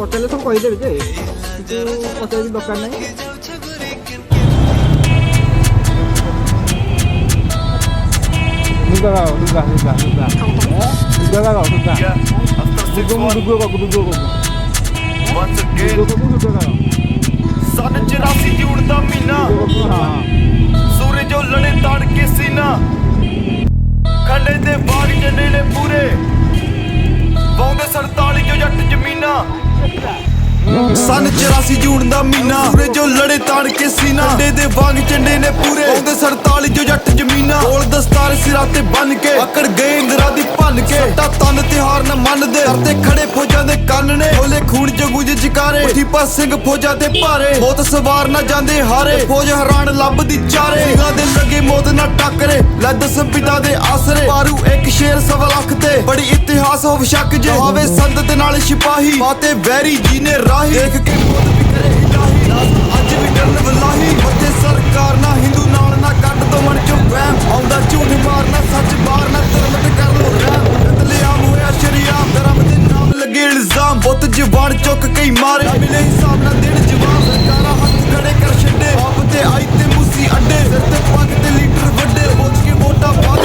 ପଚାରିଲେ ସବୁ କହିଦେବେ ଯେ କିନ୍ତୁ ପଚାରିକି ଦରକାର ନାହିଁ। 누가 가요? 누가 सन 84 जून दा महीना सूरज जो लड़े ताड़ के सीना खंडे दे बाग जने ने पूरे बौंदे 47 जो जट जमीना सन 84 जून दा महीना सूरज जो लड़े ताड़ के सीना खंडे दे बाग झंडे ने पूरे बौंदे 47 जो जट जमीना कोल दस्तार सिरा ते बन के अकड़ गए इंदिरा दी भन के सट्टा तन तिहार न मन दे करते खड़े फौजां दे कंन ने बोले खून च गुज जकारे ठीपा सिंह फौजां दे भारे मौत सवार न जांदे हारे फौज हैरान लभदी चारे सिंहां दे लगे मौत न टक्करे लै दस पिता दे आसरे पारू एक शेर 1.25 लाख ते बड़ी इतिहास हो शक जे आवे संत ते नाल सिपाही माते वैरी जी ने राही देख के मौत भी करे इलाही अज भी डरन वलाही मते सरकार ना हिंदू नाल ना कट दो मन चो वहम आउंदा झूठ मारना सच मारना धर्म ते कर लो रहम कतलेआम होया शरीआम धर्म दे नाम लगे इल्जाम बुत जवान चुक कई मारे मिले हिसाब ना देन जवाब सरकारा हाथ खड़े कर छड्डे आप ते आई ते मूसी अड्डे सिर ते पग ते लीडर वड्डे सोच के वोटा बाद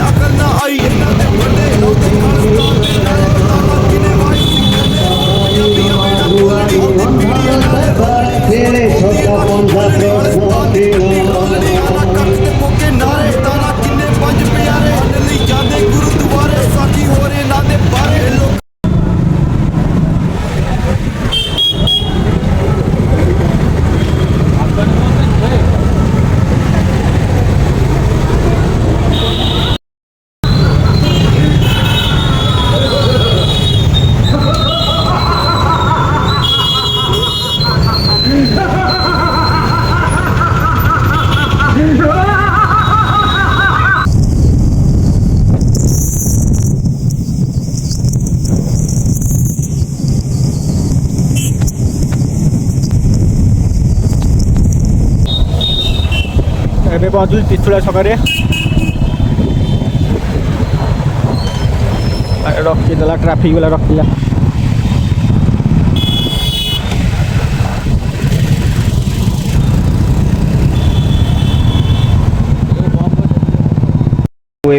अकल ना आई ଏବେ ପହଞ୍ଚୁଛି ତିସୁଳା ଛକରେ ରଖିଦେଲା ଟ୍ରାଫିକ୍ ବାଲା ରଖିଲା।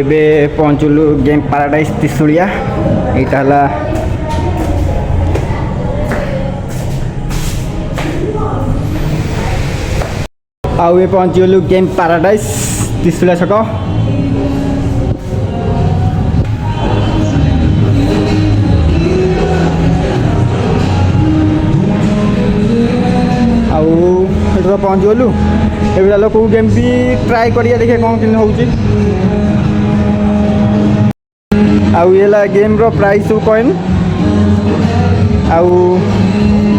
ଏବେ ପହଞ୍ଚିଲୁ ଗେମ୍ ପାରାଡାଇସ୍ ତିସୁଳିଆ। ଏଇଟା ହେଲା ଆଉ ଏ ପହଞ୍ଚିଗଲୁ ଗେମ୍ ପାରାଡାଇସ୍ ତିସୁଳିଆ ଛକ। ଆଉ ଏଠି ତ ପହଞ୍ଚିଗଲୁ। ଏବେ ଚାଲ କେଉଁ ଗେମ୍ ବି ଟ୍ରାଏ କରିବା ଦେଖିବା କ'ଣ କେମିତି ହେଉଛି। ଆଉ ଇଏ ହେଲା ଗେମ୍ର ପ୍ରାଇସ୍ ସବୁ କଏନ୍ ଆଉ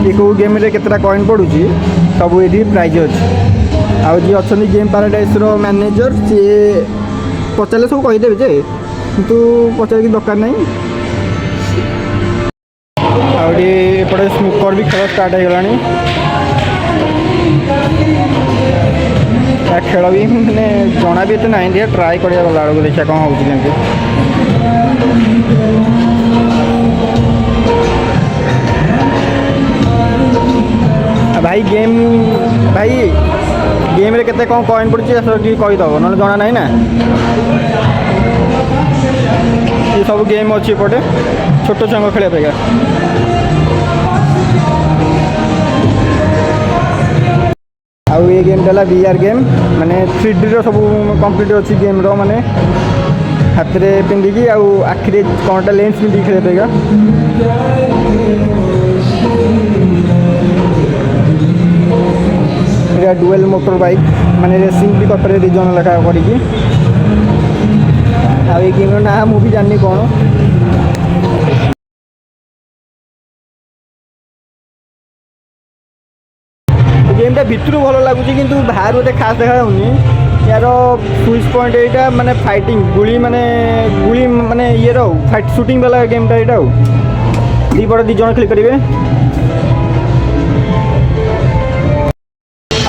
ଏ କେଉଁ ଗେମ୍ରେ କେତେଟା କଏନ୍ ପଡ଼ୁଛି ସବୁ ଏଠି ପ୍ରାଇଜ୍ ଅଛି। ଆଉ ଯିଏ ଅଛନ୍ତି ଗେମ୍ ପାରାଡାଇସ୍ର ମ୍ୟାନେଜର୍ ସିଏ ପଚାରିଲେ ସବୁ କହିଦେବେ ଯେ କିନ୍ତୁ ପଚାରିକି ଦରକାର ନାହିଁ। ଆଉ ଏଠି ଏପଟେ ସ୍ନୁକର୍ ବି ଖେଳ ଷ୍ଟାର୍ଟ ହେଇଗଲାଣି। ଖେଳ ବି ମାନେ ଜଣା ବି ଏତେ ନାହିଁ ଟିକେ ଟ୍ରାଏ କରିବା ଗଲା ବେଳକୁ ଦେଖିବା କ'ଣ ହେଉଛି କେମିତି। ଭାଇ ଗେମ୍ରେ କେତେ କ'ଣ କଏନ୍ ପଡ଼ୁଛି ଟିକେ କହିଦେବ ନହେଲେ ଜଣା ନାହିଁ ନା। ଏ ସବୁ ଗେମ୍ ଅଛି ଏପଟେ ଛୋଟ ଛୁଆଙ୍କ ଖେଳିବା ପାଇଁକା। ଆଉ ଏ ଗେମ୍ଟା ହେଲା VR ଗେମ୍ ମାନେ 3Dର ସବୁ କମ୍ପ୍ଲିଟ୍ ଅଛି ଗେମ୍ର ମାନେ ହାତରେ ପିନ୍ଧିକି ଆଉ ଆଖିରେ କ'ଣଟା ଲେନ୍ସ ପିନ୍ଧିକି ଖେଳିବା ପାଇଁକା। ଏଇଟା ଡୁଏଲ୍ ମୋଟର ବାଇକ୍ ମାନେ ରେସିଂ ବି କରିପାରିବେ 2 ଜଣ ଲେଖା କରିକି। ଆଉ ଏ ଗେମ୍ର ନାଁ ମୁଁ ବି ଜାଣିନି କ'ଣ। ଗେମ୍ଟା ଭିତରୁ ଭଲ ଲାଗୁଛି କିନ୍ତୁ ବାହାରୁ ଏତେ ଖାସ୍ ଦେଖାଯାଉନି। यार स्विच पॉइंट यहाँ माने फाइटिंग गुली माने ये फाइट शूटिंग वाला गेमटा यहाँ दी बड़ दी जन खेल करेंगे।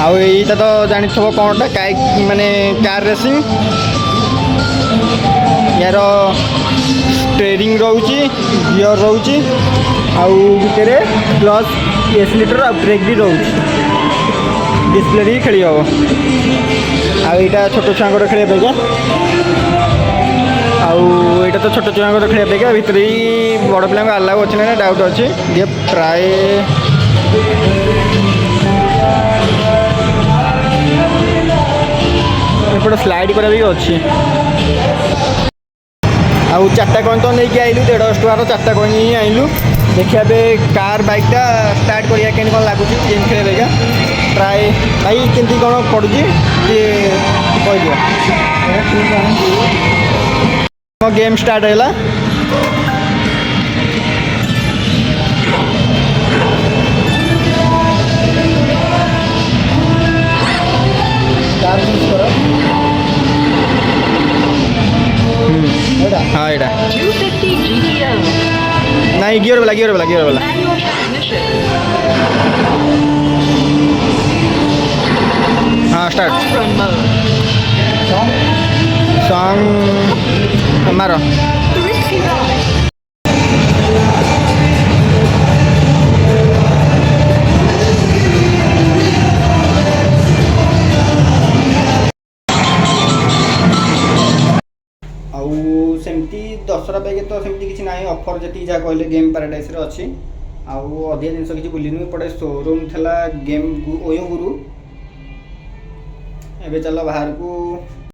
ଆଉ ଏଇଟା ତ ଜାଣିଥିବ କ'ଣଟା ମାନେ କାର୍ ରେସିଂ। यार स्टेरिंग रोचे गियर रोचे आउे क्लच एक्सीलेटर आ ब्रेक भी रोचे डिस्प्ले भी खेली हम आईटा छोट छुआ खेल पाइका आईटा तो छोट छुआ खेल पाइका भितर ही बड़ पिला आलाउ अच्छे ना डाउट अच्छे ये प्राय एपटे स्लाइड करा भी अच्छी आउ 4टा कॉइन तो नहीं आइलु 150 टकार 4टा कॉइन ही आइलु देखिए बे कार बाइकटा स्टार्ट करिया केन कौन लगुच गेम खेलेगा ट्राए भाई केमती कौन पड़ू कह दियो गेम स्टार्ट है हाँ एटा 250 GTO. नहीं गियर वाला Manual transmission. हाँ स्टार्ट Off-road mode. सॉन्ग मारो Risky ride. सेमती दशहरा बैग तो सेमती किसी ना ऑफर जी जहाँ कहले गेम पैराडाइज अच्छी आउ अधिक जिन किसी बुलूँ एपटे शोरूम थी गेम ओयो गुरु एवं चल बाहर को